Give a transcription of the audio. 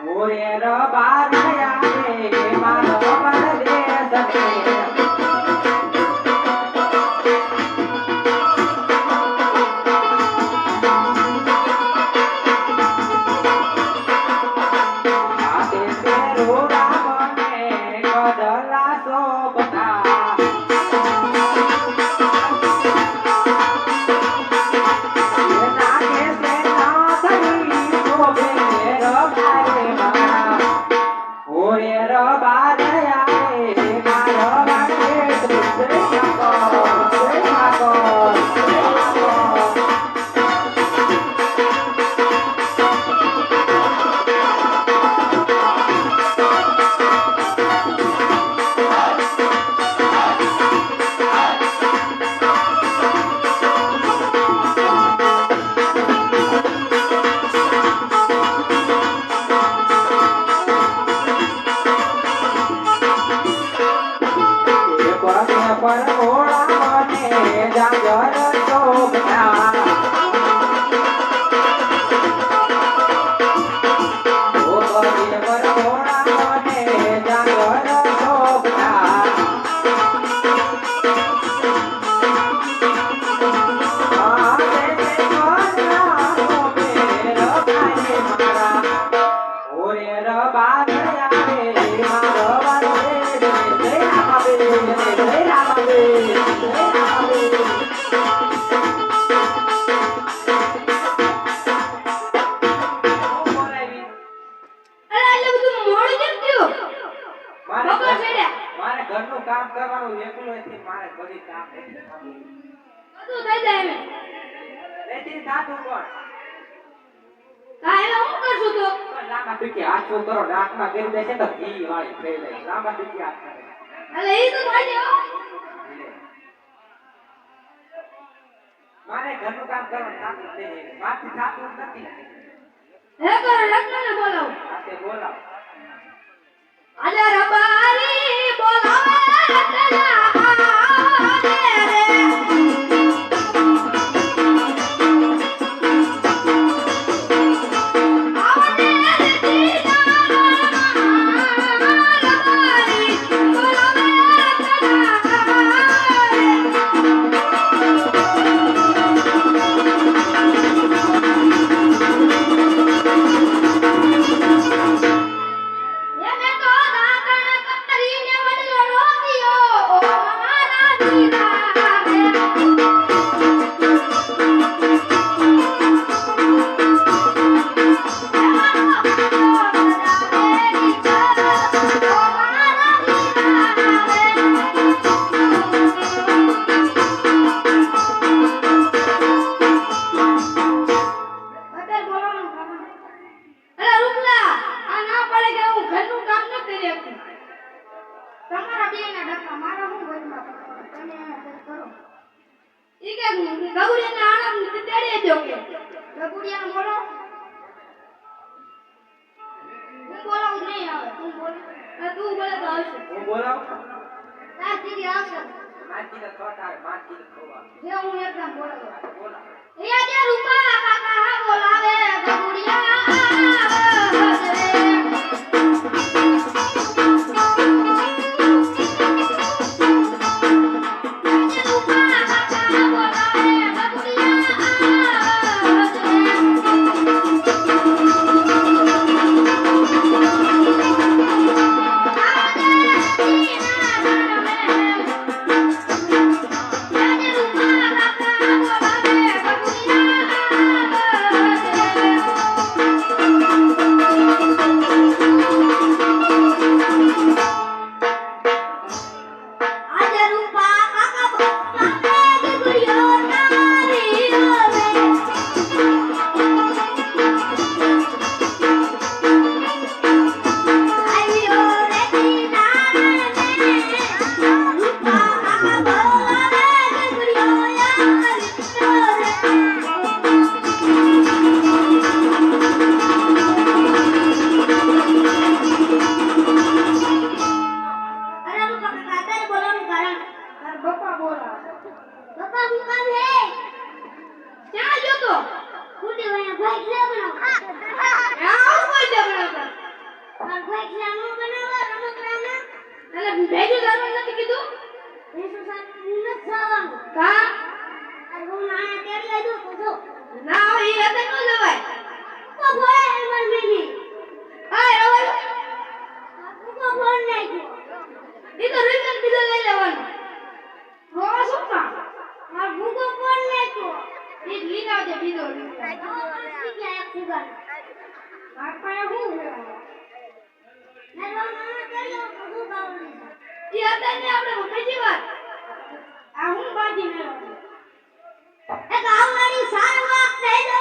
ઓરે રબારયા રે મારો પરદેશ રે આતે તેરો રામ ને કદલા સોબતા પર ઘોડા ને જાગર શોભતા ઓ બરે પર ઘોડા ને જાગર શોભતા આલે કોના શોભે રખાય મારા ઓરે રબારયા રે મારો વાલે જય રામાબે જય રામાબે જય રામાબે મારે ઘરનું કામ કરવાનું એકલું નથી મારે બધી કામ બધું થઈ જાય લેતી સાતું કોણ કાહેલા હું કરશું તો લાંબા પીકે હાથો કરો નાકમાં ગરી દેશે તો ઘી વાળી થઈ જાય લાંબા પીકે હાથ કરે અલે ઈ તો થાય છે મારે ઘરનું કામ કરવાનું સાતું છે માથી સાતું નથી હે કરો લગ્નને બોલાવો આતે બોલાવ આજા રબારી બોલાવે તલા આલે રે એટલે ભેજું ધરવાનું નથી કીધું કા ના હોય એ અત્યારે ન જવાય આય હવે ઈ તો રીઝન બીજો લઈ લેવાનું રોવા શું કામ ઈ જ લઈને આવજે બીજો માર પાસે હું ઈ અત્યારે આપણે બીજી વાર આ હું બાજી મેળવું એક આવનારી સારવા દે દો